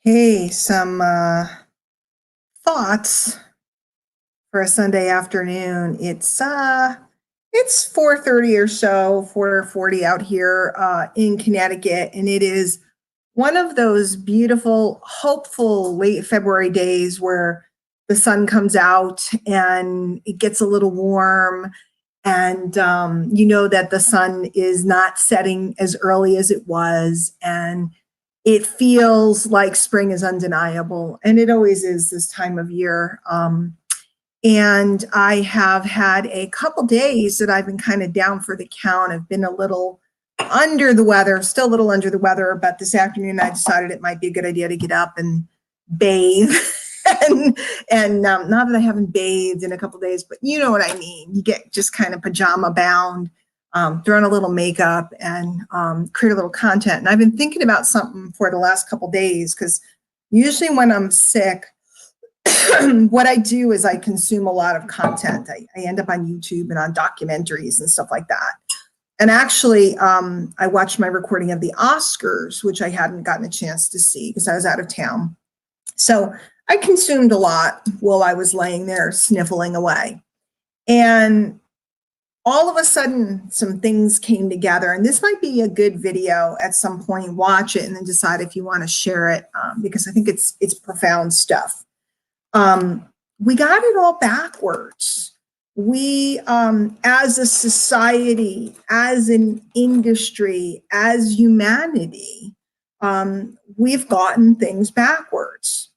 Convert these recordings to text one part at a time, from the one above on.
Hey, some thoughts for a Sunday afternoon. It's 4:30 or so, 4:40 out here in Connecticut, and it is one of those beautiful, hopeful late February days where the sun comes out and it gets a little warm, and you know that the sun is not setting as early as it was, and it feels like spring is undeniable, and it always is this time of year. And I have had a couple days that I've been kind of down for the count. I've been a little under the weather, still a little under the weather, but this afternoon I decided it might be a good idea to get up and bathe. And not that I haven't bathed in a couple days, but you know what I mean. You get just kind of pajama bound, throw on a little makeup and create a little content. And I've been thinking about something for the last couple days because usually when I'm sick, what I do is I consume a lot of content. I end up on YouTube and on documentaries and stuff like that. And actually, I watched my recording of the Oscars, which I hadn't gotten a chance to see because I was out of town. So I consumed a lot while I was laying there sniffling away. And all of a sudden, some things came together. And this might be a good video at some point. Watch it and then decide if you want to share it because I think it's profound stuff. We got it all backwards. We, as a society, as an industry, as humanity, we've gotten things backwards.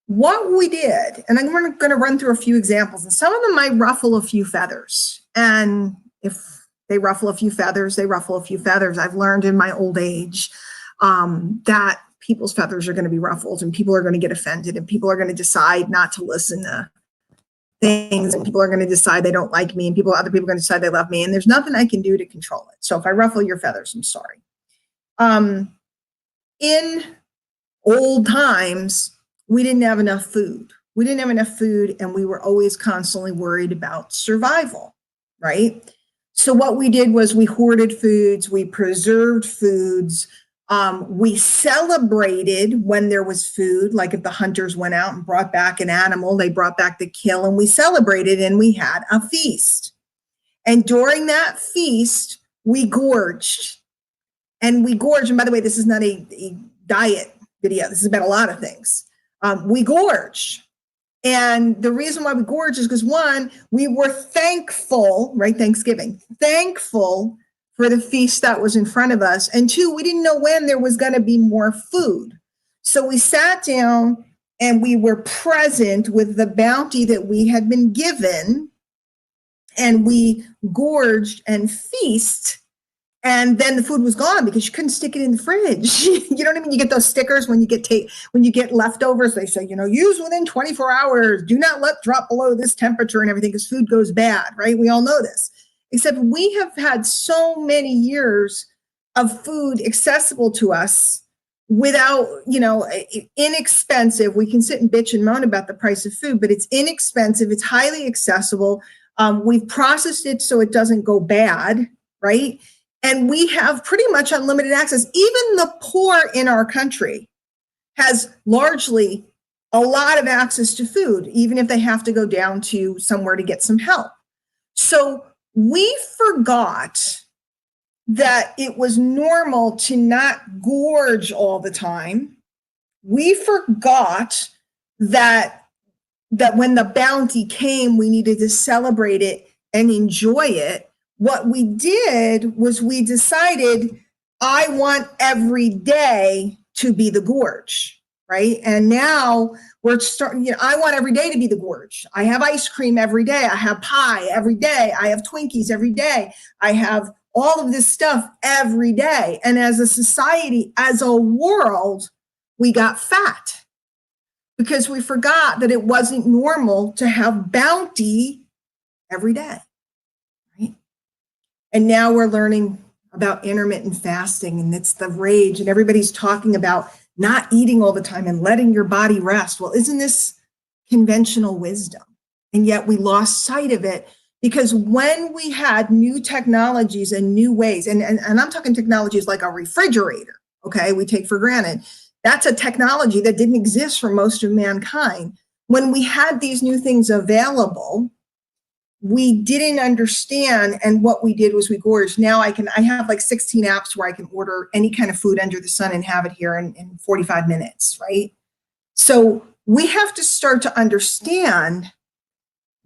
What we did, and I'm going to run through a few examples, and some of them might ruffle a few feathers. And if they ruffle a few feathers, they ruffle a few feathers. I've learned in my old age that people's feathers are going to be ruffled and people are going to get offended and people are going to decide not to listen to things and people are going to decide they don't like me and other people are going to decide they love me, and there's nothing I can do to control it. So if I ruffle your feathers, I'm sorry. In old times, we didn't have enough food. We didn't have enough food and we were always constantly worried about survival, right? So what we did was we hoarded foods, we preserved foods, we celebrated when there was food, like if the hunters went out and brought back an animal, they brought back the kill and we celebrated and we had a feast. And during that feast, we gorged. And we gorged, and by the way, this is not a diet video. This is about a lot of things. We gorged. And the reason why we gorged is because one, we were thankful, right? Thanksgiving, thankful for the feast that was in front of us. And two, we didn't know when there was going to be more food. So we sat down and we were present with the bounty that we had been given, and we gorged and feast. And then the food was gone because you couldn't stick it in the fridge. You know what I mean? You get those stickers when you get leftovers. They say, use within 24 hours. Do not let drop below this temperature and everything because food goes bad, right? We all know this. Except we have had so many years of food accessible to us without, inexpensive. We can sit and bitch and moan about the price of food, but it's inexpensive. It's highly accessible. We've processed it so it doesn't go bad, right? And we have pretty much unlimited access. Even the poor in our country has largely a lot of access to food, even if they have to go down to somewhere to get some help. So we forgot that it was normal to not gorge all the time. We forgot that when the bounty came, we needed to celebrate it and enjoy it. What we did was we decided, I want every day to be the gorge, right? And now we're starting, I want every day to be the gorge. I have ice cream every day. I have pie every day. I have Twinkies every day. I have all of this stuff every day. And as a society, as a world, we got fat because we forgot that it wasn't normal to have bounty every day. And now we're learning about intermittent fasting, and it's the rage, and everybody's talking about not eating all the time and letting your body rest. Well, isn't this conventional wisdom? And yet we lost sight of it because when we had new technologies and new ways, and I'm talking technologies like a refrigerator, okay, we take for granted. That's a technology that didn't exist for most of mankind. When we had these new things available, we didn't understand, and what we did was we gorged. Now I have like 16 apps where I can order any kind of food under the sun and have it here in 45 minutes, right? So we have to start to understand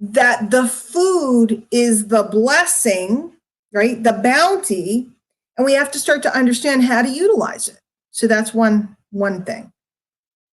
that the food is the blessing, right? The bounty, and we have to start to understand how to utilize it. So that's one thing.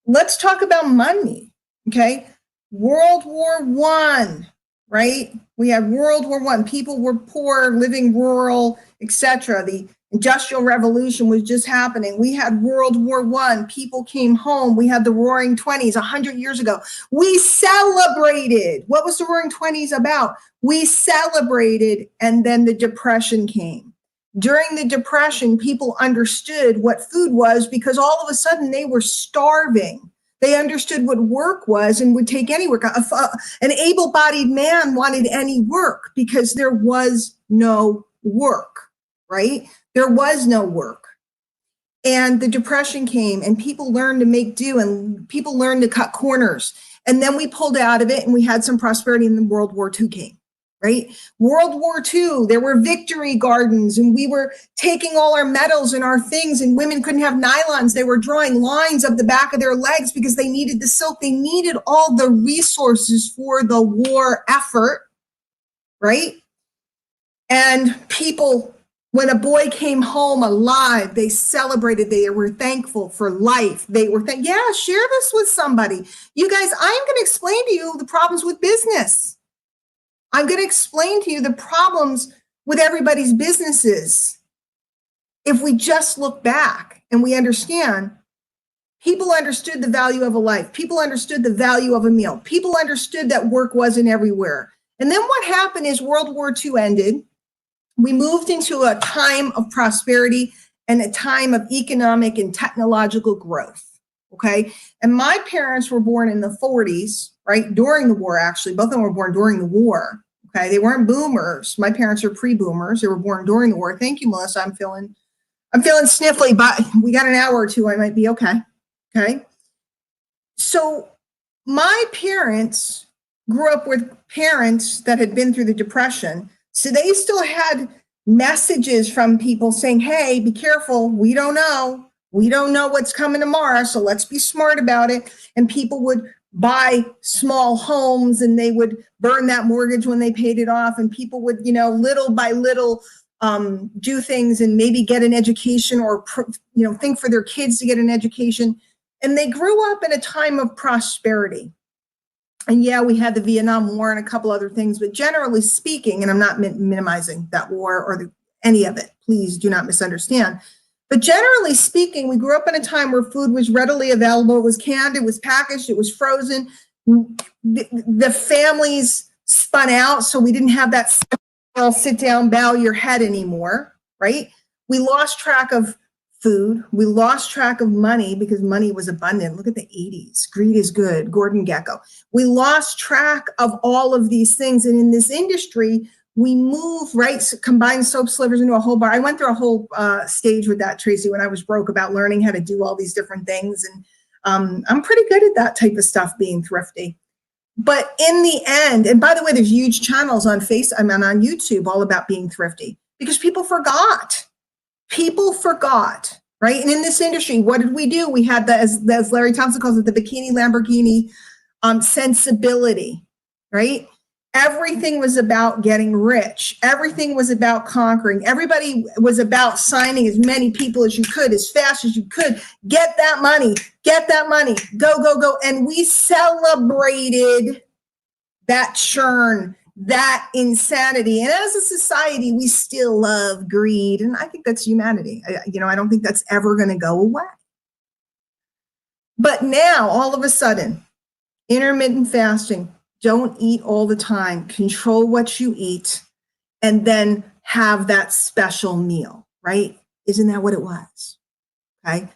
Let's talk about money, okay? World War I, right? We had World War I. People were poor, living rural, etc. The Industrial Revolution was just happening. We had World War I. People came home. We had the Roaring 20s 100 years ago. We celebrated. What was the Roaring 20s about? We celebrated, and then the Depression came. During the Depression, people understood what food was because all of a sudden they were starving. They understood what work was and would take any work. An able-bodied man wanted any work because there was no work, right? There was no work. And the Depression came and people learned to make do and people learned to cut corners. And then we pulled out of it and we had some prosperity, and then World War II came. Right? World War II, there were victory gardens and we were taking all our medals and our things, and women couldn't have nylons. They were drawing lines up the back of their legs because they needed the silk. They needed all the resources for the war effort, right? And people, when a boy came home alive, they celebrated. They were thankful for life. They were yeah, share this with somebody. You guys, I'm going to explain to you the problems with business. I'm going to explain to you the problems with everybody's businesses. If we just look back and we understand, people understood the value of a life. People understood the value of a meal. People understood that work wasn't everywhere. And then what happened is World War II ended. We moved into a time of prosperity and a time of economic and technological growth. Okay. And my parents were born in the 40s, right? During the war, actually. Both of them were born during the war. Okay. They weren't boomers. My parents are pre-boomers. They were born during the war. Thank you, Melissa. I'm feeling sniffly, but we got an hour or two. I might be okay. Okay. So my parents grew up with parents that had been through the Depression. So they still had messages from people saying, hey, be careful. We don't know. We don't know what's coming tomorrow, so let's be smart about it. And people would buy small homes and they would burn that mortgage when they paid it off. And people would, little by little do things and maybe get an education or, think for their kids to get an education. And they grew up in a time of prosperity. And yeah, we had the Vietnam War and a couple other things, but generally speaking, and I'm not minimizing that war or any of it, please do not misunderstand. But generally speaking, we grew up in a time where food was readily available. It was canned, it was packaged, it was frozen. The families spun out, so we didn't have that sit down, bow your head anymore, right? We lost track of food. We lost track of money because money was abundant. Look at the 80s. Greed is good. Gordon Gekko. We lost track of all of these things. And in this industry, we move, right? So combine soap slivers into a whole bar. I went through a whole stage with that, Tracy, when I was broke, about learning how to do all these different things. And I'm pretty good at that type of stuff, being thrifty. But in the end, and by the way, there's huge channels on on YouTube all about being thrifty because people forgot. People forgot, right? And in this industry, what did we do? We had the, as Larry Thompson calls it, the bikini Lamborghini sensibility, right? Everything was about getting rich. Everything was about conquering. Everybody was about signing as many people as you could, as fast as you could. Get that money, go, go, go. And we celebrated that churn, that insanity. And as a society, we still love greed. And I think that's humanity. I don't think that's ever going to go away. But now, all of a sudden, intermittent fasting, don't eat all the time, control what you eat, and then have that special meal, right? Isn't that what it was? Okay.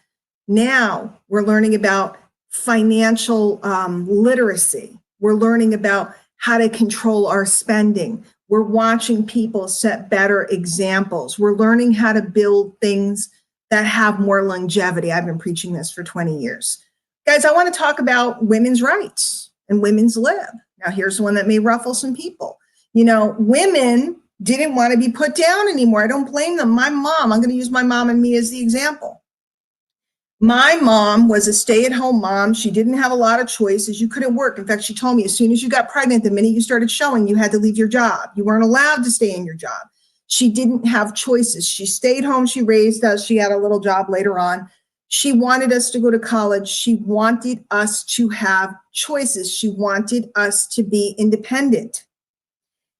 Now we're learning about financial literacy. We're learning about how to control our spending. We're watching people set better examples. We're learning how to build things that have more longevity. I've been preaching this for 20 years. Guys, I want to talk about women's rights and women's lib. Now, here's one that may ruffle some people. You know, women didn't want to be put down anymore. I don't blame them. My mom, I'm going to use my mom and me as the example. My mom was a stay-at-home mom. She didn't have a lot of choices. You couldn't work. In fact, she told me as soon as you got pregnant, the minute you started showing, you had to leave your job. You weren't allowed to stay in your job. She didn't have choices. She stayed home. She raised us. She had a little job later on. She wanted us to go to college. She wanted us to have choices. She wanted us to be independent.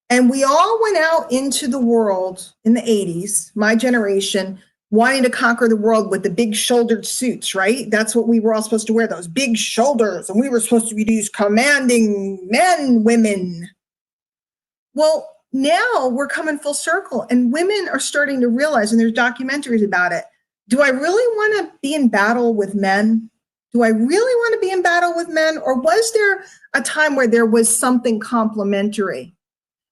And we all went out into the world in the 80s, my generation, wanting to conquer the world with the big shouldered suits, right? That's what we were all supposed to wear, those big shoulders. And we were supposed to be these commanding men, women. Well, now we're coming full circle and women are starting to realize, and there's documentaries about it. Do I really want to be in battle with men? Do I really want to be in battle with men? Or was there a time where there was something complementary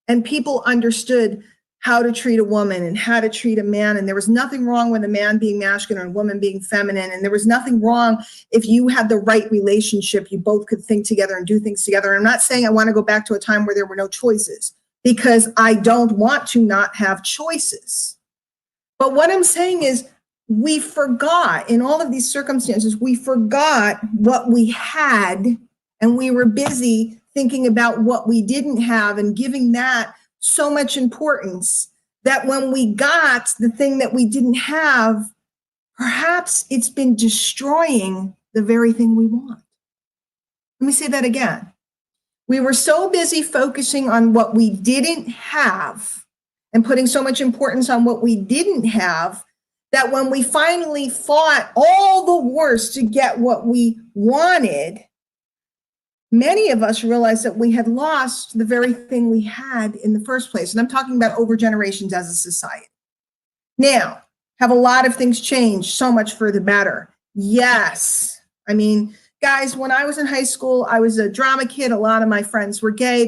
and people understood how to treat a woman and how to treat a man? And there was nothing wrong with a man being masculine and a woman being feminine. And there was nothing wrong if you had the right relationship, you both could think together and do things together. And I'm not saying I want to go back to a time where there were no choices, because I don't want to not have choices. But what I'm saying is, we forgot in all of these circumstances, we forgot what we had, and we were busy thinking about what we didn't have and giving that so much importance that when we got the thing that we didn't have, perhaps it's been destroying the very thing we want. Let me say that again. We were so busy focusing on what we didn't have and putting so much importance on what we didn't have that when we finally fought all the wars to get what we wanted, many of us realized that we had lost the very thing we had in the first place. And I'm talking about over generations as a society. Now, have a lot of things changed so much for the better? Yes. I mean, guys, when I was in high school, I was a drama kid. A lot of my friends were gay.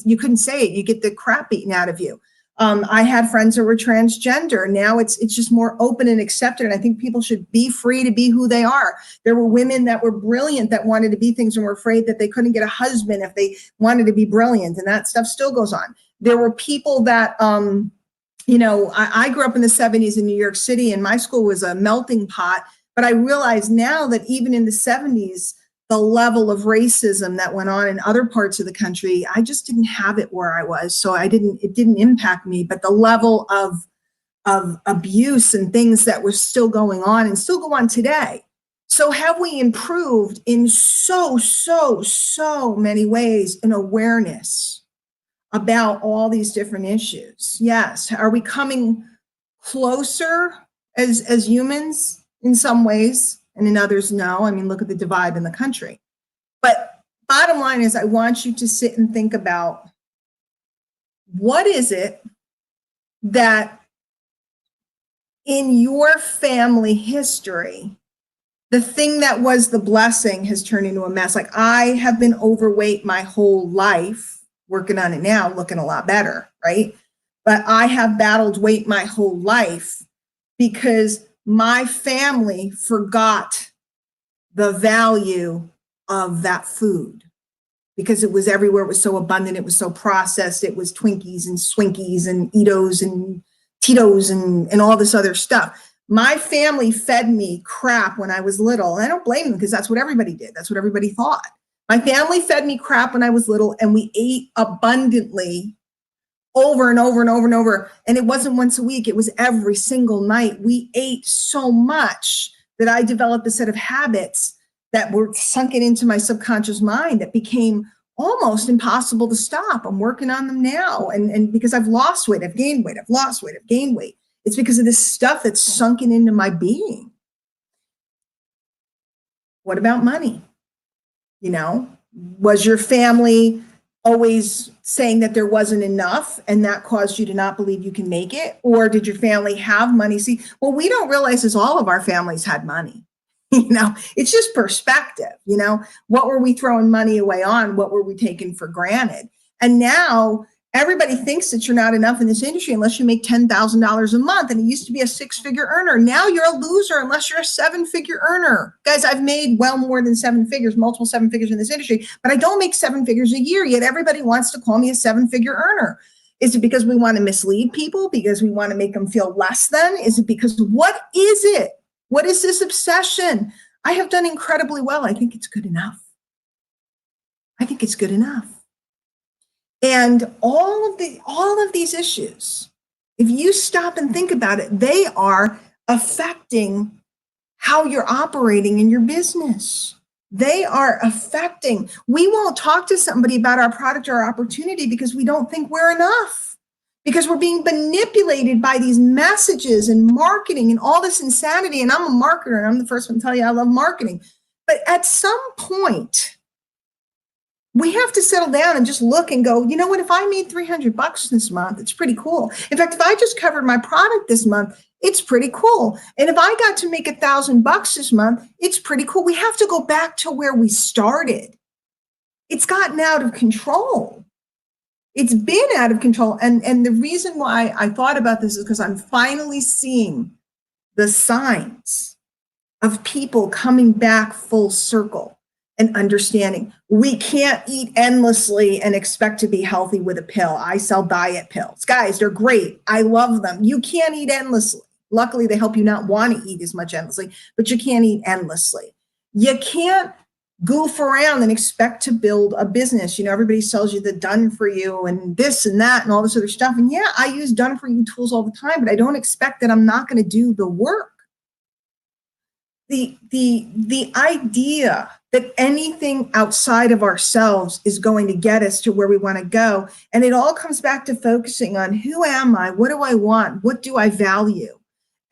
You couldn't say it. You get the crap beaten out of you. I had friends that were transgender. Now it's just more open and accepted. And I think people should be free to be who they are. There were women that were brilliant that wanted to be things and were afraid that they couldn't get a husband if they wanted to be brilliant. And that stuff still goes on. There were people that, I grew up in the 70s in New York City, and my school was a melting pot. But I realize now that even in the 70s, the level of racism that went on in other parts of the country, I just didn't have it where I was. So it didn't impact me, but the level of abuse and things that were still going on and still go on today. So have we improved in so many ways in awareness about all these different issues? Yes. Are we coming closer as humans in some ways? And in others, no. I mean, look at the divide in the country. But bottom line is, I want you to sit and think about, what is it that in your family history, the thing that was the blessing has turned into a mess? Like, I have been overweight my whole life, working on it now, looking a lot better, right? But I have battled weight my whole life because my family forgot the value of that food, because it was everywhere. It was so abundant. It was so processed. It was Twinkies and Swinkies and Eatos and Tito's and all this other stuff. My family fed me crap when I was little. And I don't blame them, because that's what everybody did. That's what everybody thought. My family fed me crap when I was little, and we ate abundantly over and over and over and over. And it wasn't once a week. It was every single night. We ate so much that I developed a set of habits that were sunken into my subconscious mind that became almost impossible to stop. I'm working on them now. And because I've lost weight, I've gained weight, I've lost weight, I've gained weight. It's because of this stuff that's sunken into my being. What about money? Was your family always saying that there wasn't enough and that caused you to not believe you can make it? Or did your family have money? See, what we don't realize is all of our families had money. It's just perspective. What were we throwing money away on? What were we taking for granted? And now Everybody thinks that you're not enough in this industry unless you make $10,000 a month. And it used to be a 6-figure earner. Now you're a loser unless you're a 7-figure earner. Guys, I've made well more than 7 figures, multiple 7 figures in this industry, but I don't make 7 figures a year, yet everybody wants to call me a 7-figure earner. Is it because we want to mislead people? Because we want to make them feel less than? Is it because, what is it? What is this obsession? I have done incredibly well. I think it's good enough. I think it's good enough. And all of these issues, if you stop and think about it, they are affecting how you're operating in your business. They are affecting. We won't talk to somebody about our product or our opportunity because we don't think we're enough, because we're being manipulated by these messages and marketing and all this insanity. And I'm a marketer, and I'm the first one to tell you I love marketing. But at some point, we have to settle down and just look and go, you know what, if I made $300 this month, it's pretty cool. In fact, if I just covered my product this month, it's pretty cool. And if I got to make $1,000 this month, it's pretty cool. We have to go back to where we started. It's gotten out of control. It's been out of control. And the reason why I thought about this is because I'm finally seeing the signs of people coming back full circle and understanding we can't eat endlessly and expect to be healthy with a pill. I sell diet pills. Guys, they're great. I love them. You can't eat endlessly. Luckily, they help you not want to eat as much endlessly, but you can't eat endlessly. You can't goof around and expect to build a business. You know, everybody sells you the done for you and this and that and all this other stuff. And yeah, I use done for you tools all the time, but I don't expect that I'm not going to do the work. The idea that anything outside of ourselves is going to get us to where we want to go. And it all comes back to focusing on, who am I? What do I want? What do I value?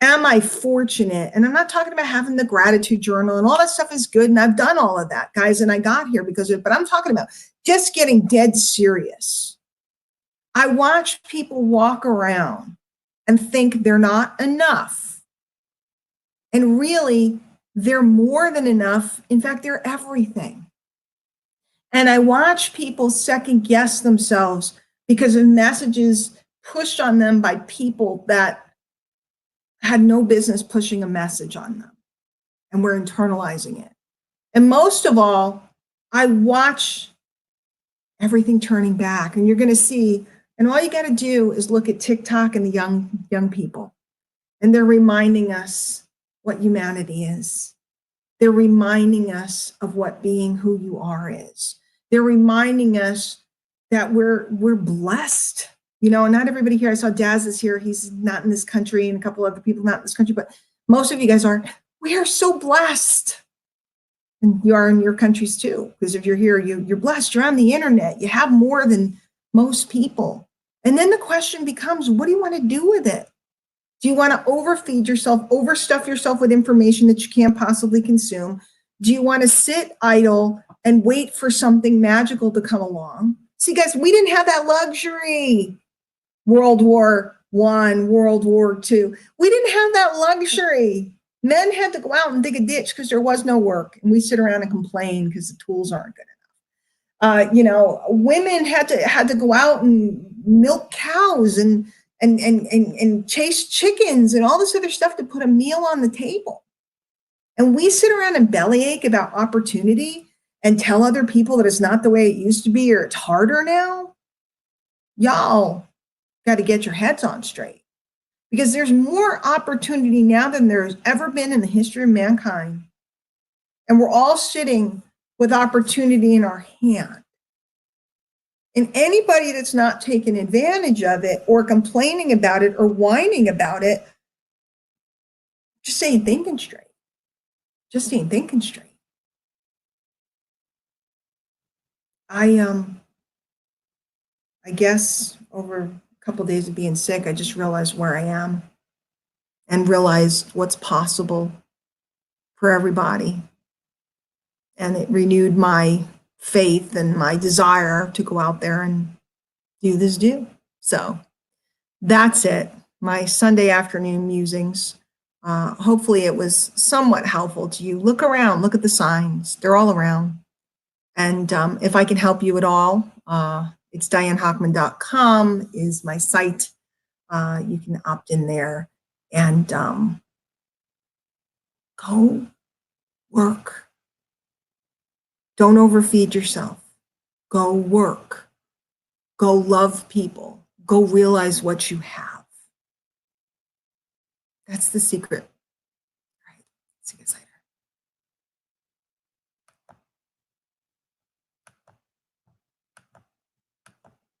Am I fortunate? And I'm not talking about having the gratitude journal, and all that stuff is good. And I've done all of that, guys. And I got here because of it, but I'm talking about just getting dead serious. I watch people walk around and think they're not enough. And really, they're more than enough. In fact, they're everything. And I watch people second guess themselves because of messages pushed on them by people that had no business pushing a message on them. And we're internalizing it. And most of all, I watch everything turning back. And you're going to see, and all you got to do is look at TikTok and the young people. And they're reminding us what humanity is. They're reminding us of what being who you are is. They're reminding us that we're blessed. You know, not everybody here, I saw Daz is here, he's not in this country, and a couple other people not in this country, but most of you guys are. We are so blessed. And you are in your countries too, because if you're here, you're blessed, you're on the internet, you have more than most people. And then the question becomes, what do you want to do with it? Do you want to overfeed yourself, overstuff yourself with information that you can't possibly consume? Do you want to sit idle and wait for something magical to come along? See, guys, we didn't have that luxury. World War I, World War II. We didn't have that luxury. Men had to go out and dig a ditch because there was no work. And we sit around and complain because the tools aren't good enough. You know, women had to go out and milk cows and chase chickens and all this other stuff to put a meal on the table. And we sit around and bellyache about opportunity and tell other people that it's not the way it used to be or it's harder now. Y'all got to get your heads on straight, because there's more opportunity now than there's ever been in the history of mankind. And we're all sitting with opportunity in our hand. And anybody that's not taking advantage of it or complaining about it or whining about it, just ain't thinking straight. Just ain't thinking straight. I guess over a couple of days of being sick, I just realized where I am and realized what's possible for everybody. And it renewed my faith and my desire to go out there and do this do. So that's it. My Sunday afternoon musings. Hopefully it was somewhat helpful to you. Look around, look at the signs. They're all around. And if I can help you at all, It's dianehockman.com is my site. You can opt in there and go work. Don't overfeed yourself. Go work. Go love people. Go realize what you have. That's the secret. All right. See you guys later.